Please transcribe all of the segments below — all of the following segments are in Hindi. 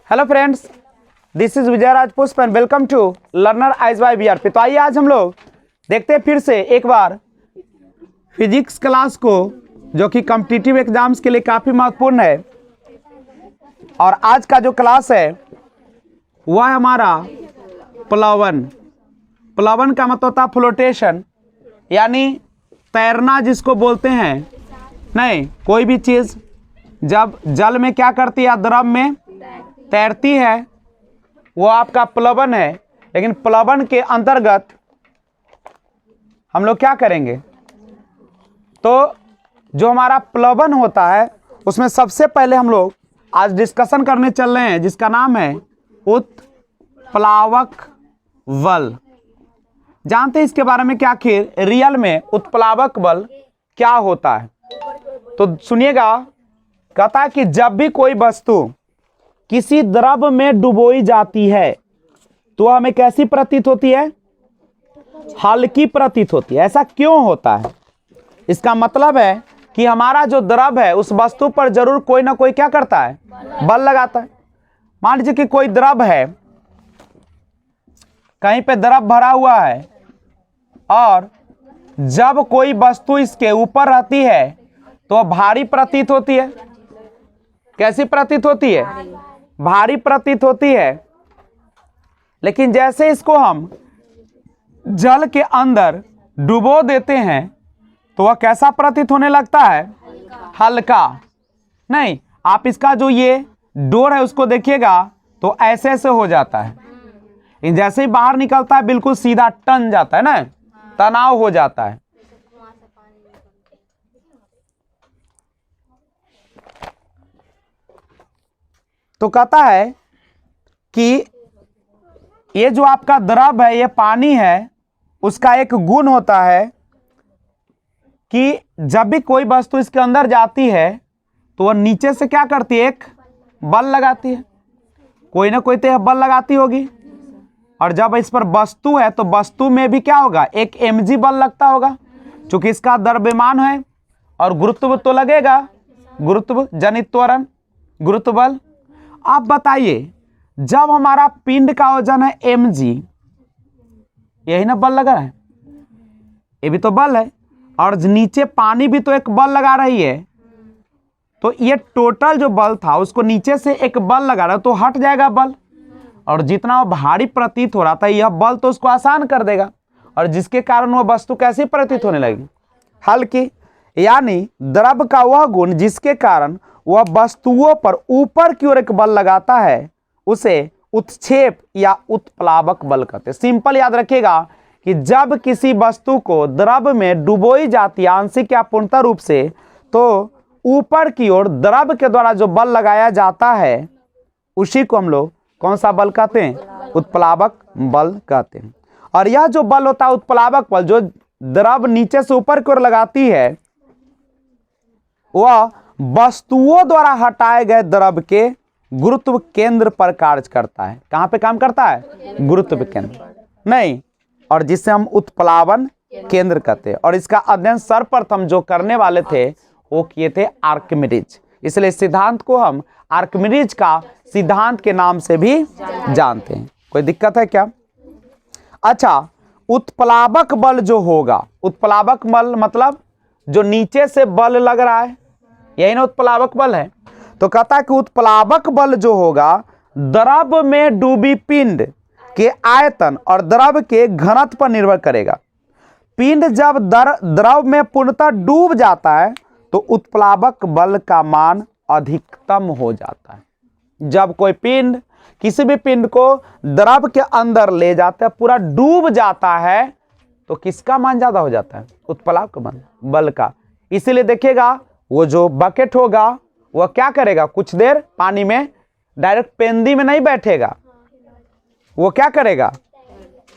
Hello friends, this is Vijay Raj Pushp and welcome to learner eyes by BRP. तो आइए आज हम लोग देखते हैं फिर से एक बार फिजिक्स क्लास को, जो कि कॉम्पिटिटिव एग्जाम्स के लिए काफ़ी महत्वपूर्ण है। और आज का जो क्लास है वह हमारा प्लवन। प्लवन का मतलब होता है फ्लोटेशन, यानी तैरना जिसको बोलते हैं। नहीं, कोई भी चीज़ जब जल में क्या करती है, द्रव में तैरती है, वो आपका प्लवन है। लेकिन प्लवन के अंतर्गत हम लोग क्या करेंगे, तो जो हमारा प्लवन होता है उसमें सबसे पहले हम लोग आज डिस्कशन करने चल रहे हैं, जिसका नाम है उत्प्लावक बल। जानते हैं इसके बारे में कि आखिर रियल में उत्प्लावक बल क्या होता है? तो सुनिएगा, कहता है कि जब भी कोई वस्तु किसी द्रव में डुबोई जाती है तो हमें कैसी प्रतीत होती है? हल्की प्रतीत होती है। ऐसा क्यों होता है? इसका मतलब है कि हमारा जो द्रव है उस वस्तु पर जरूर कोई ना कोई क्या करता है, बल लगाता है। मान लीजिए कि कोई द्रव है, कहीं पे द्रव भरा हुआ है और जब कोई वस्तु इसके ऊपर रहती है तो भारी प्रतीत होती है। कैसी प्रतीत होती है? भारी प्रतीत होती है। लेकिन जैसे इसको हम जल के अंदर डुबो देते हैं तो वह कैसा प्रतीत होने लगता है? हल्का। नहीं, आप इसका जो ये डोर है उसको देखिएगा तो ऐसे ऐसे हो जाता है। लेकिन जैसे ही बाहर निकलता है बिल्कुल सीधा टन जाता है ना, तनाव हो जाता है। तो कहता है कि ये जो आपका द्रव है, ये पानी है, उसका एक गुण होता है कि जब भी कोई वस्तु इसके अंदर जाती है तो वह नीचे से क्या करती है? एक बल लगाती है। कोई ना कोई तो बल लगाती होगी। और जब इस पर वस्तु है तो वस्तु में भी क्या होगा? एक mg बल लगता होगा, क्योंकि इसका द्रव्यमान है और गुरुत्व तो लगेगा, गुरुत्व जनित त्वरण, गुरुत्व बल। आप बताइए, जब हमारा पिंड का वजन है mg, यही ना बल लगा है, ये भी तो बल है। और नीचे पानी भी तो एक बल लगा रही है। तो ये टोटल जो बल था उसको नीचे से एक बल लगा रहा है तो हट जाएगा बल। और जितना वो भारी प्रतीत हो रहा था, यह बल तो उसको आसान कर देगा, और जिसके कारण वह वस्तु कैसी प्रतीत होने लगी? हल्की। यानी द्रव का वह गुण जिसके कारण वह वस्तुओं पर ऊपर की ओर एक बल लगाता है, उसे उत्क्षेप या उत्प्लावक बल कहते हैं। सिंपल याद रखिएगा कि जब किसी वस्तु को द्रव में डुबोई जाती है आंशिक या पूर्णतः रूप से, तो ऊपर की ओर द्रव के द्वारा जो बल लगाया जाता है उसी को हम लोग कौन सा बल कहते हैं? उत्प्लावक बल कहते हैं। और यह जो बल होता है उत्प्लावक बल, जो द्रव नीचे से ऊपर की ओर लगाती है, वह वस्तुओं द्वारा हटाए गए द्रव के गुरुत्व केंद्र पर कार्य करता है। कहां पे काम करता है? गुरुत्व केंद्र नहीं, और जिसे हम उत्प्लावन केंद्र कहते हैं। और इसका अध्ययन सर्वप्रथम जो करने वाले थे वो किए थे आर्किमिडीज। इसलिए सिद्धांत को हम आर्किमिडीज का सिद्धांत के नाम से भी जानते हैं। कोई दिक्कत है क्या? अच्छा, उत्प्लावक बल जो होगा, उत्प्लावक बल मतलब जो नीचे से बल लग रहा है, यही ना उत्प्लावक बल है। तो कहता है कि उत्प्लावक बल जो होगा द्रव में डूबी पिंड के आयतन और द्रव के घनत्व पर निर्भर करेगा। पिंड जब द्रव में पूर्णतः डूब जाता है तो उत्प्लावक बल का मान अधिकतम हो जाता है। जब कोई पिंड किसी भी पिंड को द्रव के अंदर ले जाता है, पूरा डूब जाता है, तो किसका मान ज्यादा हो जाता है? उत्प्लावक बल का। इसीलिए देखिएगा, वो जो बकेट होगा वह क्या करेगा? कुछ देर पानी में डायरेक्ट पेंदी में नहीं बैठेगा, वो क्या करेगा?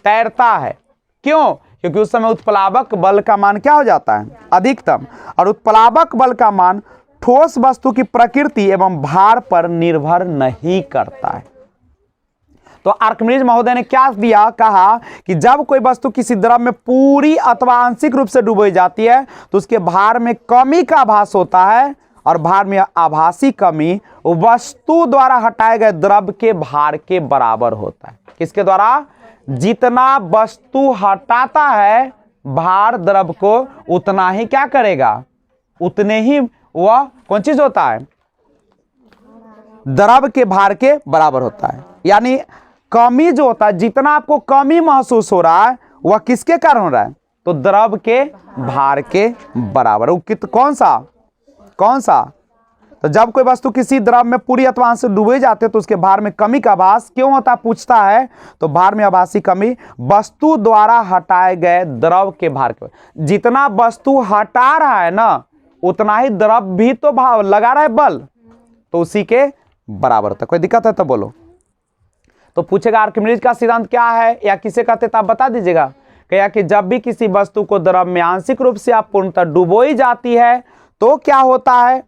तैरता है। क्यों? क्योंकि उस समय उत्प्लावक बल का मान क्या हो जाता है? अधिकतम। और उत्प्लावक बल का मान ठोस वस्तु की प्रकृति एवं भार पर निर्भर नहीं करता है। तो आर्किमिडीज महोदय ने क्या दिया? कहा कि जब कोई वस्तु किसी द्रव में पूरी अथवा आंशिक रूप से डूबी जाती है तो उसके भार में कमी का आभास होता है और भार में आभासी कमी वस्तु द्वारा हटाए गए द्रव के भार के बराबर होता है। किसके द्वारा? जितना वस्तु हटाता है भार द्रव को, उतना ही क्या करेगा? उतने ही वह कौन चीज होता है? द्रव के भार के बराबर होता है। यानी कमी जो होता है, जितना आपको कमी महसूस हो रहा है वह किसके कारण हो रहा है? तो द्रव के भार के बराबर। वो कौन सा? तो जब कोई वस्तु किसी द्रव में पूरी अथवा अंश से डूबे जाते तो उसके भार में कमी का आभास क्यों होता है पूछता है। तो भार में आभासी कमी वस्तु द्वारा हटाए गए द्रव के भार के, जितना वस्तु हटा रहा है ना उतना ही द्रव भी तो भाव लगा रहा है बल, तो उसी के बराबर होता है। कोई दिक्कत है तो बोलो। तो पूछेगा आर्किमिडीज का सिद्धांत क्या है या किसे कहते हैं, आप बता दीजिएगा। क्या कि जब भी किसी वस्तु को द्रव में आंशिक रूप से आप पूर्णतः डुबोई जाती है तो क्या होता है?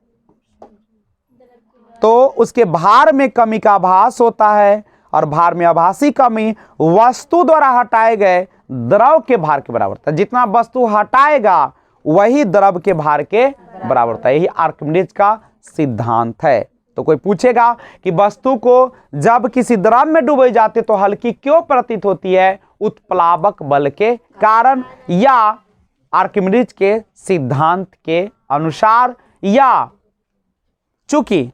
तो उसके भार में कमी का आभास होता है, और भार में आभासी कमी वस्तु द्वारा हटाए गए द्रव के भार के बराबर होता है। जितना वस्तु हटाएगा वही द्रव के भार के बराबर होता है। यही आर्किमिडीज का सिद्धांत है। तो कोई पूछेगा कि वस्तु को जब किसी द्रव में डुबोई जाती तो हल्की क्यों प्रतीत होती है? उत्प्लावक बल के कारण, या आर्किमिडीज के सिद्धांत के अनुसार, या चूंकि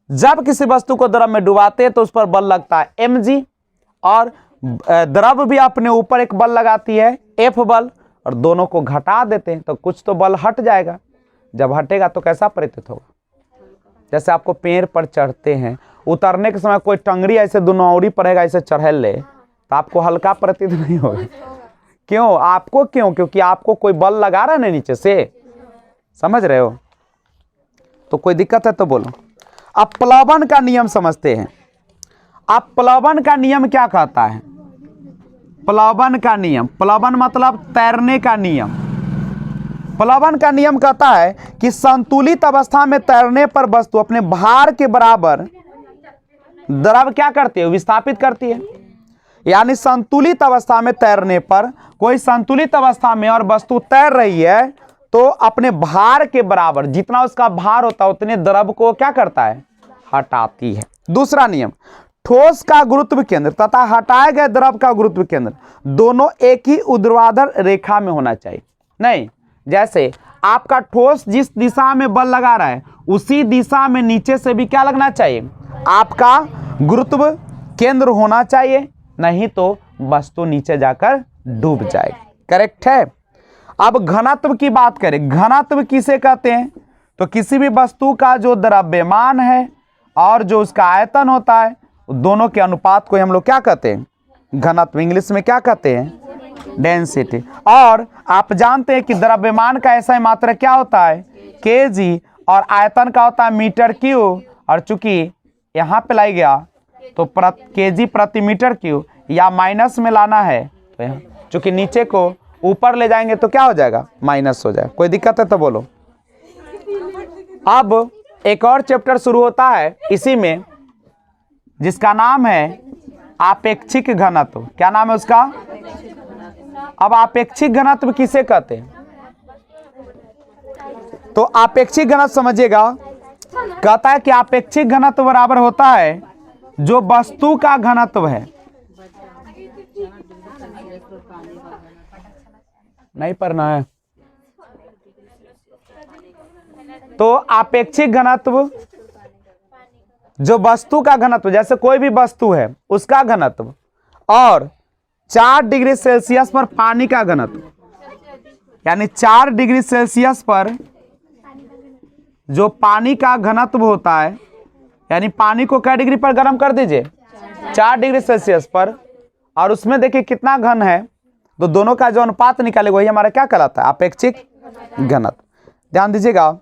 जब किसी वस्तु को द्रव में डुबाते हैं तो उस पर बल लगता है mg, और द्रव भी अपने ऊपर एक बल लगाती है F बल, और दोनों को घटा देते हैं तो कुछ तो बल हट जाएगा। जब हटेगा तो कैसा प्रतीत होगा? जैसे आपको पेड़ पर चढ़ते हैं, उतरने के समय कोई टंगड़ी ऐसे दुनौरी पड़ेगा, ऐसे चढ़ेल ले, तो आपको हल्का प्रतीत नहीं होगा। क्यों? आपको क्यों? क्योंकि आपको कोई बल लगा रहा है ना नीचे से, समझ रहे हो? तो कोई दिक्कत है तो बोलो। अब प्लवन का नियम समझते हैं। अब प्लवन का नियम क्या कहता है? प्लवन का नियम, प्लवन मतलब तैरने का नियम। प्लवन का नियम कहता है कि संतुलित अवस्था में तैरने पर वस्तु अपने भार के बराबर द्रव क्या करती है? विस्थापित करती है। यानी संतुलित अवस्था में तैरने पर, कोई संतुलित अवस्था में और वस्तु तैर रही है तो अपने भार के बराबर जितना उसका भार होता है उतने द्रव को क्या करता है? हटाती है। दूसरा नियम, ठोस का गुरुत्व केंद्र तथा हटाए गए द्रव का गुरुत्व केंद्र दोनों एक ही ऊर्ध्वाधर रेखा में होना चाहिए। नहीं, जैसे आपका ठोस जिस दिशा में बल लगा रहा है उसी दिशा में नीचे से भी क्या लगना चाहिए? आपका गुरुत्व केंद्र होना चाहिए, नहीं तो वस्तु नीचे जाकर डूब जाएगी। करेक्ट है। अब घनत्व की बात करें। घनत्व किसे कहते हैं? तो किसी भी वस्तु का जो द्रव्यमान है और जो उसका आयतन होता है दोनों के अनुपात को हम लोग क्या कहते हैं? घनत्व। इंग्लिश में क्या कहते हैं? डेंसिटी। और आप जानते हैं कि द्रव्यमान का ऐसा मात्रा क्या होता है? केजी, और आयतन का होता है मीटर क्यूब, और चूंकि यहाँ पे लाई गया तो केजी प्रति मीटर क्यूब, या माइनस में लाना है तो चूंकि नीचे को ऊपर ले जाएंगे तो क्या हो जाएगा? माइनस हो जाएगा। कोई दिक्कत है तो बोलो। अब एक और चैप्टर शुरू होता है इसी में, जिसका नाम है आपेक्षिक घनत्व। क्या नाम है उसका? अब आपेक्षिक घनत्व किसे कहते हैं? तो आपेक्षिक घनत्व समझिएगा, कहता है कि आपेक्षिक घनत्व बराबर होता है जो वस्तु का घनत्व है। नहीं पढ़ना है तो आपेक्षिक घनत्व जो वस्तु का घनत्व, जैसे कोई भी वस्तु है उसका घनत्व, और 4 डिग्री सेल्सियस पर पानी का घनत्व, यानी 4 डिग्री सेल्सियस पर जो पानी का घनत्व होता है, यानी पानी को क्या डिग्री पर गर्म कर दीजिए? 4 डिग्री सेल्सियस पर, और उसमें देखिए कितना घन है, तो दोनों का जो अनुपात निकाले वही हमारा क्या कहलाता है? आपेक्षिक घनत्व। ध्यान दीजिएगा,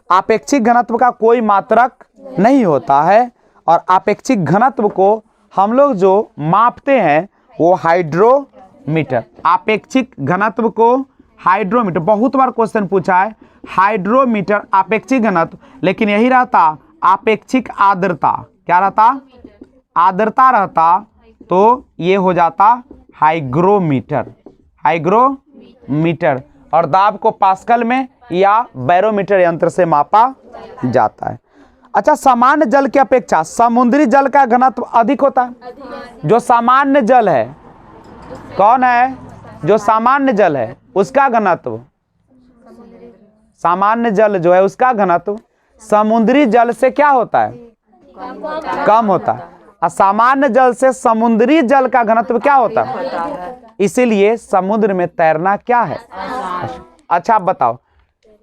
आपेक्षिक घनत्व का कोई मात्रक नहीं होता है, और आपेक्षिक घनत्व को हम लोग जो मापते हैं वो हाइड्रोमीटर। आपेक्षिक घनत्व को हाइड्रोमीटर, बहुत बार क्वेश्चन पूछा है हाइड्रोमीटर आपेक्षिक घनत्व, लेकिन यही रहता आपेक्षिक आर्द्रता। क्या रहता? आर्द्रता रहता, तो ये हो जाता हाइग्रोमीटर। हाइग्रोमीटर। और दाब को पास्कल में या बैरोमीटर यंत्र से मापा जाता है। अच्छा, सामान्य जल की अपेक्षा समुद्री जल का घनत्व अधिक होता है। जो सामान्य जल है, कौन है? जो सामान्य जल है उसका घनत्व, सामान्य जल जो है उसका घनत्व समुद्री जल से क्या होता है? कम होता है। और सामान्य जल से समुद्री जल का घनत्व क्या होता है? इसीलिए समुद्र में तैरना क्या है? अच्छा, आप बताओ,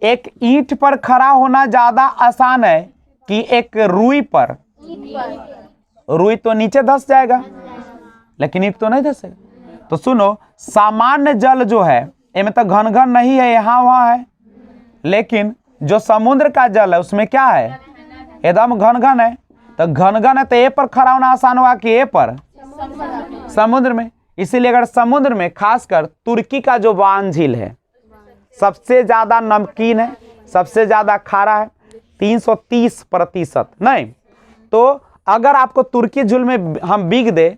एक ईंट पर खड़ा होना ज्यादा आसान है कि एक रुई पर? रुई तो नीचे धंस जाएगा, लेकिन ईंट तो नहीं धंसेगा। तो सुनो, सामान्य जल जो है इनमें तो घन घन नहीं है, यहाँ वहां है, लेकिन जो समुद्र का जल है उसमें क्या है? एकदम घन घन है। तो घन घन है तो ए पर खड़ा होना आसान हुआ कि ए पर? समुद्र में। इसीलिए अगर समुद्र में, खासकर तुर्की का जो वान झील है, सबसे ज्यादा नमकीन है, सबसे ज्यादा खारा है, 330%। नहीं तो अगर आपको तुर्की झील में हम बीग दे,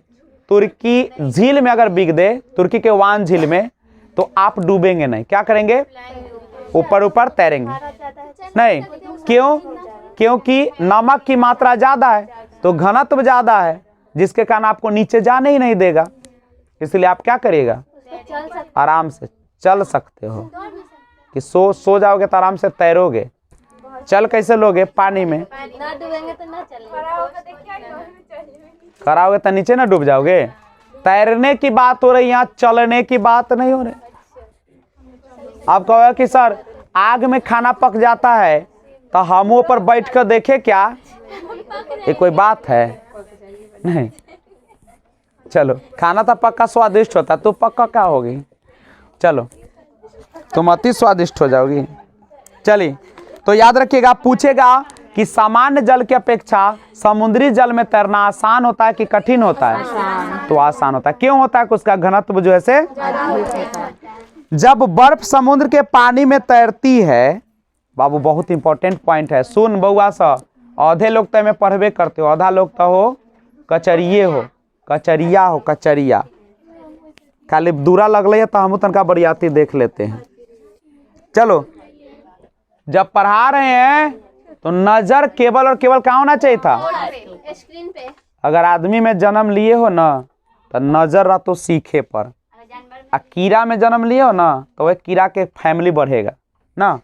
तुर्की झील में अगर बीग दे, तुर्की के वान झील में, तो आप डूबेंगे नहीं। क्या करेंगे? ऊपर ऊपर तैरेंगे नहीं। क्यों? क्योंकि नमक की मात्रा ज्यादा है तो घनत्व ज्यादा है, जिसके कारण आपको नीचे जाने ही नहीं देगा। इसलिए आप क्या करिएगा? आराम से चल सकते हो कि सो जाओगे तो आराम से तैरोगे। चल कैसे लोगे? पानी में खड़ा होगे तो नीचे ना डूब जाओगे। तैरने की बात हो रही, यहाँ चलने की बात नहीं हो रही। आप कहोगे कि सर आग में खाना पक जाता है तो हम ऊपर बैठ कर देखे क्या? ये कोई बात है? नहीं। चलो, खाना तो पक्का स्वादिष्ट होता, तो पक्का क्या होगी? चलो, तुम अति स्वादिष्ट हो जाओगी। चलिए, तो याद रखिएगा, पूछेगा कि सामान्य जल की अपेक्षा समुद्री जल में तैरना आसान होता है कि कठिन होता है? तो आसान होता है। क्यों होता है? कि उसका घनत्व जो है से, जब बर्फ समुद्र के पानी में तैरती है, बाबू बहुत इंपॉर्टेंट पॉइंट है, सुन बउआ सा, आधे लोग तो में पढ़बे करते हो, आधा लोग तो हो कचरिए हो, कचरिया हो, कचरिया। खाली दूरा लगल है तो हम तनका बरियाती देख लेते हैं। चलो, जब पढ़ा रहे हैं तो नजर केवल और केवल कहाँ होना चाहिए था? स्क्रीन पे। अगर आदमी में जन्म लिए हो ना तो नजर रहा तो सीखे पर, आ कीड़ा में जन्म लिए हो ना तो वह कीड़ा के फैमिली बढ़ेगा ना,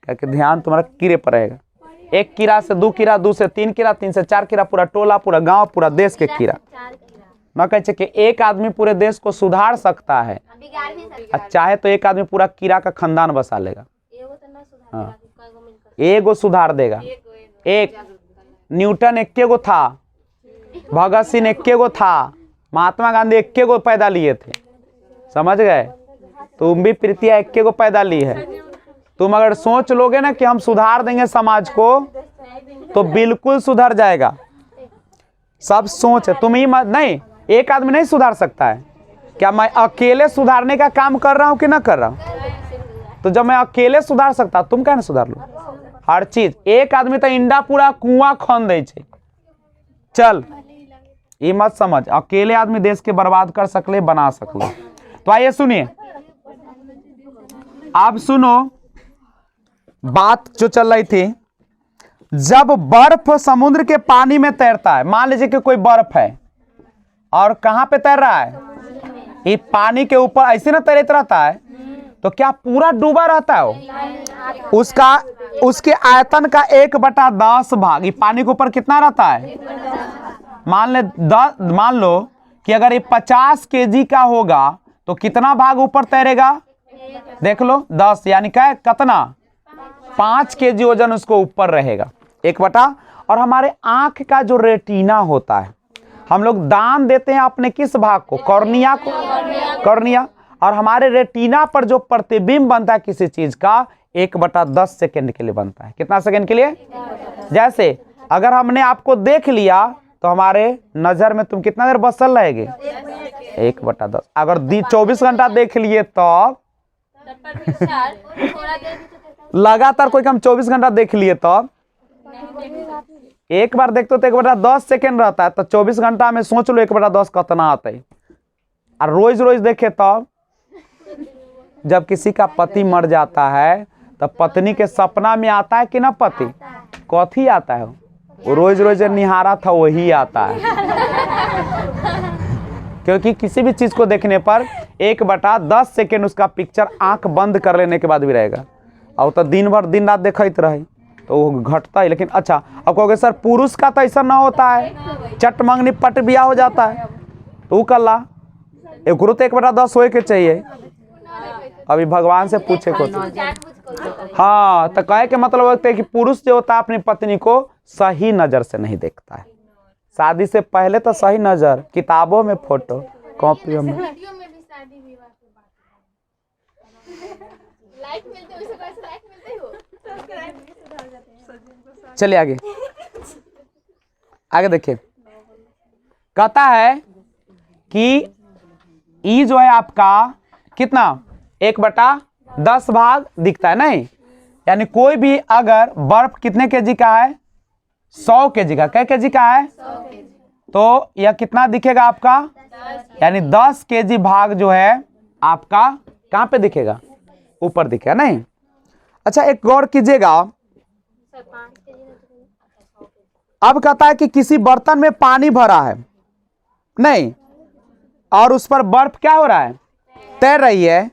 क्योंकि ध्यान तुम्हारा कीड़े पर रहेगा। एक कीड़ा से 2 कीड़ा, 2 से 3 कीड़ा, 3 से 4 कीड़ा, पूरा टोला, पूरा गांव, पूरा देश के कीड़ा। मैं कहे कि एक आदमी पूरे देश को सुधार सकता है, चाहे तो एक आदमी पूरा कीड़ा का खानदान बसा लेगा। हाँ, एगो सुधार देगा। एक न्यूटन एक्के गो था, भगत सिंह एक्के गो था, महात्मा गांधी एक्के गो पैदा लिए थे, समझ गए? तुम भी प्रीतिया एक्के गो पैदा ली है। तुम अगर सोच लोगे ना कि हम सुधार देंगे समाज को, तो बिल्कुल सुधर जाएगा। सब सोच है, तुम ही नहीं, एक आदमी नहीं सुधार सकता है। क्या मैं अकेले सुधारने का काम कर रहा हूं कि ना कर रहा हूं? तो जब मैं अकेले सुधार सकता, तुम क्या ना सुधार लो? हर चीज एक आदमी तो इंडा पूरा कुआं खन दे छे। चल, ये मत समझ अकेले आदमी देश के बर्बाद कर सकले, बना सकले। तो आइए सुनिए, आप सुनो बात जो चल रही थी। जब बर्फ समुद्र के पानी में तैरता है, मान लीजिए कि कोई बर्फ है और कहां पे तैर रहा है? ये पानी के ऊपर ऐसे ना तैरता रहता है, तो क्या पूरा डूबा रहता है वो? उसके आयतन का 1/10 भाग ये पानी के ऊपर कितना रहता है? मान लो कि अगर ये 50 kg का होगा तो कितना भाग ऊपर तैरेगा? देख लो, 10, यानी क्या कितना? 5 kg वजन उसको ऊपर रहेगा, 1/। और हमारे आंख का जो रेटिना होता है, हम लोग दान देते हैं अपने किस भाग को? कॉर्निया को, कॉर्निया। और हमारे रेटिना पर जो प्रतिबिंब बनता है किसी चीज का, 1/10 सेकेंड के लिए बनता है। कितना सेकेंड के लिए? जैसे अगर हमने आपको देख लिया तो हमारे नजर में तुम कितना देर बसल रहेगी? 1/10। अगर 24 घंटा देख लिए तो लगातार कोई हम 24 घंटा देख लिए तो एक बार देखते तो 1/10 सेकेंड रहता है, तो 24 घंटा में सोच लो 1/10 कितना आता है। और रोज रोज देखे तो जब किसी का पति मर जाता है तो पत्नी के सपना में आता है कि ना पति? कथी आता है? वो रोज रोज निहारा था वही आता है। क्योंकि किसी भी चीज को देखने पर 1/10 सेकेंड उसका पिक्चर आंख बंद कर लेने के बाद भी रहेगा। और तो दिन भर दिन रात देखते रहे तो वो घटता है। लेकिन अच्छा, अब कहोगे सर पुरुष का तो ऐसा ना होता है, चट मंगनी पट बिया हो जाता है, तो कल्ला एक तो 1/10 होए के चाहिए। अभी भगवान से पूछे को हाँ, तो कहे के मतलब होता है कि पुरुष जो होता है अपनी पत्नी को सही नजर से नहीं देखता है। शादी से पहले तो सही नजर, किताबों में फोटो, कॉपियों में। चलिए आगे आगे देखिए, कहता है कि ई जो है आपका कितना 1/10 भाग दिखता है नहीं, यानी कोई भी अगर बर्फ कितने केजी का है? 100 केजी का। क्या केजी का है? तो यह कितना दिखेगा आपका? यानी 10 केजी भाग जो है आपका कहां पे दिखेगा? ऊपर दिखेगा नहीं। अच्छा, एक गौर कीजिएगा, अब कहता है कि किसी बर्तन में पानी भरा है नहीं, और उस पर बर्फ क्या हो रहा है? तैर रही है।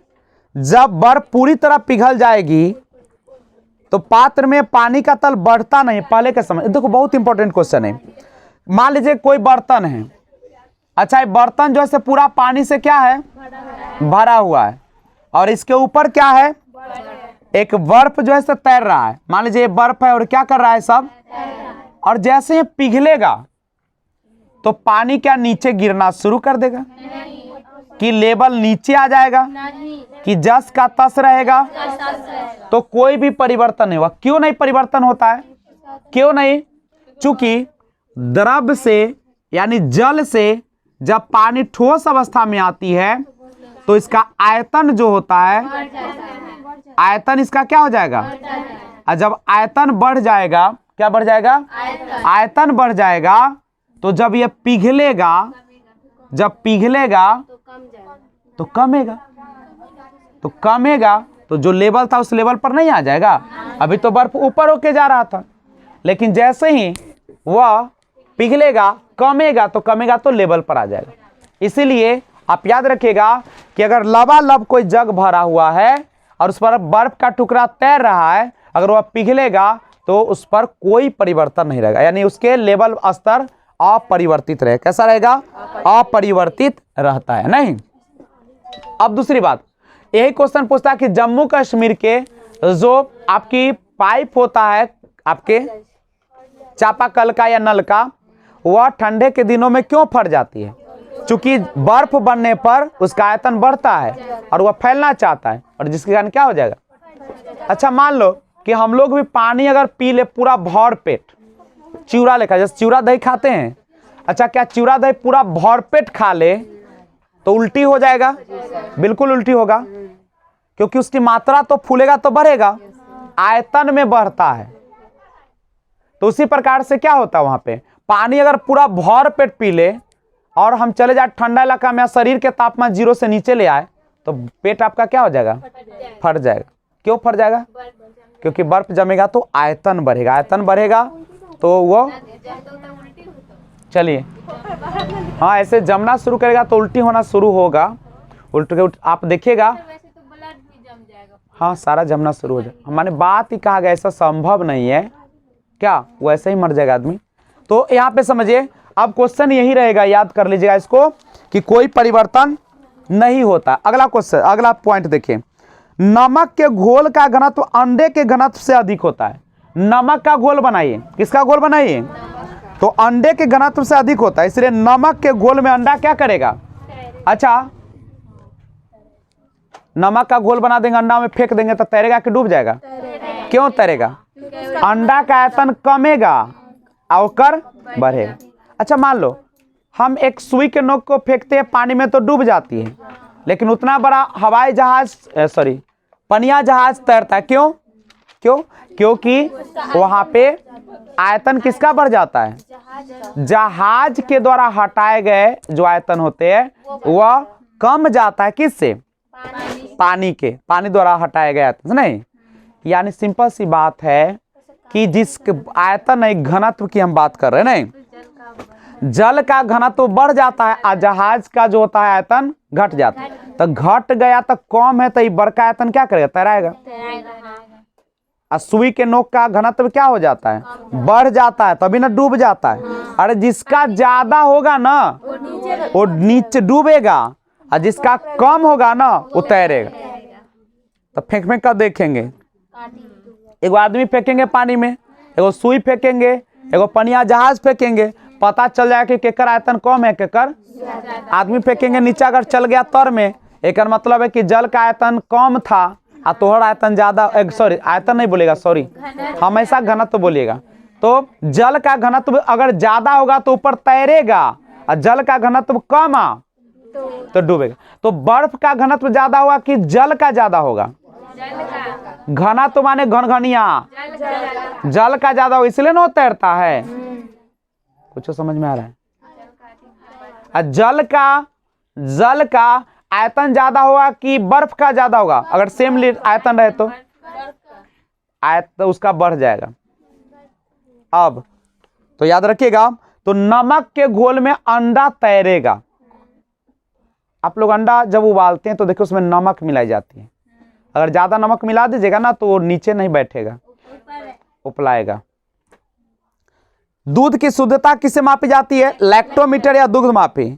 जब बर्फ पूरी तरह पिघल जाएगी तो पात्र में पानी का तल बढ़ता नहीं। पहले के समय, देखो बहुत इंपॉर्टेंट क्वेश्चन है। मान लीजिए कोई बर्तन है, अच्छा ये बर्तन जो है पूरा पानी से क्या है? भरा हुआ है, और इसके ऊपर क्या है? एक बर्फ जो है तैर रहा है। मान लीजिए ये बर्फ है और क्या कर रहा है सब? और जैसे ये पिघलेगा तो पानी क्या नीचे गिरना शुरू कर देगा? कि लेवल नीचे आ जाएगा? कि जस का तस रहेगा? तो कोई भी परिवर्तन नहीं हुआ। क्यों नहीं परिवर्तन होता है? क्यों नहीं? चूंकि द्रव से यानी जल से जब पानी ठोस अवस्था में आती है तो इसका आयतन जो होता है, आयतन इसका क्या हो जाएगा? और जब आयतन बढ़ जाएगा, क्या बढ़ जाएगा? आयतन बढ़ जाएगा। तो जब ये पिघलेगा, जब पिघलेगा तो कमेगा, तो कमेगा तो जो लेवल था उस लेवल पर नहीं आ जाएगा। अभी तो बर्फ ऊपर होके जा रहा था, लेकिन जैसे ही वह पिघलेगा कमेगा तो लेवल पर आ जाएगा। इसीलिए आप याद रखिएगा कि अगर लबालब कोई जग भरा हुआ है और उस पर बर्फ का टुकड़ा तैर रहा है, अगर वह पिघलेगा तो उस पर कोई परिवर्तन नहीं रहेगा, यानी उसके लेवल स्तर अपरिवर्तित रहेगा। कैसा रहेगा? अपरिवर्तित रहता है नहीं। अब दूसरी बात, यही क्वेश्चन पूछता है कि जम्मू कश्मीर के जो आपकी पाइप होता है आपके चापाकल का या नल का, वह ठंडे के दिनों में क्यों फट जाती है? क्योंकि बर्फ बनने पर उसका आयतन बढ़ता है और वह फैलना चाहता है, और जिसके कारण क्या हो जाएगा? अच्छा, मान लो कि हम लोग भी पानी अगर पी ले पूरा भर पेट, चिवड़ा लेखा, जैसे चिवड़ा दही खाते हैं, अच्छा क्या चिवड़ा दही पूरा भर पेट खा ले तो उल्टी हो जाएगा? बिल्कुल उल्टी होगा, क्योंकि उसकी मात्रा तो फूलेगा तो बढ़ेगा, आयतन में बढ़ता है। तो उसी प्रकार से क्या होता है, वहां पे पानी अगर पूरा भर पेट पी ले और हम चले जाए ठंडा इलाका में, शरीर के तापमान 0 से नीचे ले आए, तो पेट आपका क्या हो जाएगा? फट जाएगा। क्यों फट जाएगा? क्योंकि बर्फ जमेगा तो आयतन बढ़ेगा, आयतन बढ़ेगा तो वो, चलिए हाँ, ऐसे जमना शुरू करेगा तो उल्टी होना शुरू होगा। उल्टी आप देखिएगा, हाँ सारा जमना शुरू हो जाए। हमारे बात ही कहा गया, ऐसा संभव नहीं है क्या? वैसे ही मर जाएगा आदमी। तो यहाँ पे समझिए, अब क्वेश्चन यही रहेगा, याद कर लीजिएगा इसको, कि कोई परिवर्तन नहीं होता। अगला क्वेश्चन, अगला पॉइंट देखिए, नमक के घोल का घनत्व अंडे के घनत्व से अधिक होता है। नमक का घोल बनाइए, किसका घोल बनाइए? तो अंडे के घनत्व से अधिक होता है, इसलिए नमक के घोल में अंडा क्या करेगा? अच्छा, नमक का घोल बना देंगे, अंडा में फेंक देंगे तो तैरेगा कि डूब जाएगा? क्यों तैरेगा? अंडा का आयतन कमेगा और बढ़ेगा। अच्छा, मान लो हम एक सुई के नोक को फेंकते हैं पानी में तो डूब जाती है, लेकिन उतना बड़ा हवाई जहाज पनिया जहाज तैरता है। क्यों? क्योंकि वहां पे आयतन किसका बढ़ जाता है? जहाज के द्वारा हटाए गए जो आयतन होते हैं वह कम जाता है। किससे? पानी द्वारा हटाया गया था नहीं। यानी सिंपल सी बात है कि जिस आयतन है घनत्व की हम बात कर रहे हैं नहीं, जल का घनत्व बढ़ जाता है और जहाज का जो होता है आयतन घट जाता है। तो घट गया तो कम है तो ये बड़का आयतन क्या करेगा, तैराएगा। और सुई के नोक का घनत्व क्या हो जाता है, बढ़ जाता है, तभी ना डूब जाता है। अरे जिसका ज्यादा होगा ना वो नीचे डूबेगा और जिसका कम होगा ना वो तैरेगा। तो फेंक फेंक कर देखेंगे, एगो आदमी फेंकेंगे पानी में, एगो सुई फेंकेंगे, एगो पनिया जहाज फेंकेंगे, पता चल जाएगा कि केकर आयतन कम है केकर। आदमी फेंकेंगे नीचे अगर चल गया तर में, एक मतलब है कि जल का आयतन कम था और तोहर आयतन ज्यादा, सॉरी आयतन नहीं बोलेगा, सॉरी हमेशा घनत्व बोलिएगा। तो जल का घनत्व अगर ज्यादा होगा तो ऊपर तैरेगा और जल का घनत्व कम आ तो डूबेगा। तो बर्फ का घनत्व ज्यादा होगा कि जल का ज्यादा होगा, घनत्व माने घनघनिया, जल का ज्यादा होगा इसलिए ना तैरता है। कुछ समझ में आ रहा है। जल का आयतन ज्यादा होगा कि बर्फ का ज्यादा होगा, अगर सेम आयतन रहे तो आयतन उसका बढ़ जाएगा। अब तो याद रखिएगा, तो नमक के घोल में अंडा तैरेगा। आप लोग अंडा जब उबालते हैं तो देखिए उसमें नमक मिलाई जाती है, अगर ज्यादा नमक मिला दीजिएगा ना तो वो नीचे नहीं बैठेगा, उपलाएगा। दूध की शुद्धता किससे मापी जाती है, लैक्टोमीटर या दुग्ध मापी।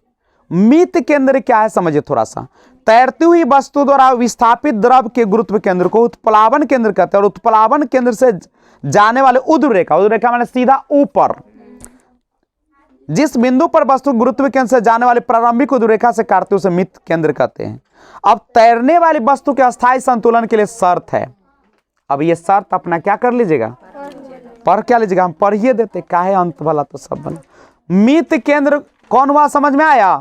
मित केंद्र क्या है समझिए थोड़ा सा। तैरती हुई वस्तु द्वारा विस्थापित द्रव के गुरुत्व केंद्र को उत्प्लावन केंद्र कहते हैं, और उत्प्लावन केंद्र से जाने वाले ऊर्ध्व रेखा माने सीधा ऊपर, जिस बिंदु पर वस्तु गुरुत्व केंद्र से जाने वाली प्रारंभिक ऊर्ध्व रेखा से काटते उसे मित केंद्र कहते हैं। अब तैरने वाली वस्तु के अस्थायी संतुलन के लिए शर्त है। अब ये शर्त अपना क्या कर लीजिएगा, पढ़ क्या लीजिएगा, हम पढ़िए देते काहे अंत वाला तो सब बना। मित केंद्र कौन हुआ समझ में आया,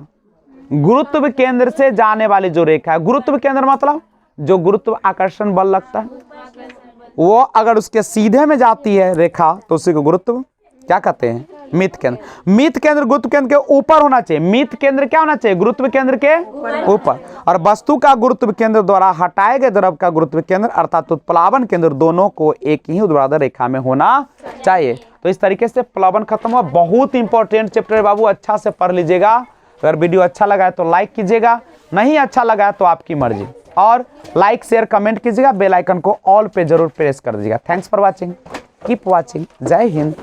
गुरुत्व केंद्र से जाने वाली जो रेखा है। गुरुत्व केंद्र मतलब जो गुरुत्व आकर्षण बल लगता है, वो अगर उसके सीधे में जाती है रेखा तो उसी को गुरुत्व क्या कहते हैं, मित केंद्र। मित केंद्र गुरुत्व केंद्र के ऊपर होना चाहिए। मित केंद्र क्या होना चाहिए, गुरुत्व केंद्र के ऊपर। और वस्तु का गुरुत्व केंद्र द्वारा हटाए गए द्रव का गुरुत्व केंद्र अर्थात उत्प्लावन केंद्र दोनों को एक ही ऊर्ध्वाधर रेखा में होना चाहिए। तो इस तरीके से प्लावन खत्म हुआ। बहुत इंपॉर्टेंट चैप्टर है बाबू, अच्छा से पढ़ लीजिएगा। अगर वीडियो अच्छा लगा है तो लाइक कीजिएगा, नहीं अच्छा लगा है तो आपकी मर्जी। और लाइक शेयर कमेंट कीजिएगा, बेल आइकन को ऑल पे जरूर प्रेस कर दीजिएगा। Thanks for watching, keep watching. जय हिंद,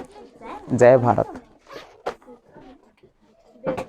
जय भारत।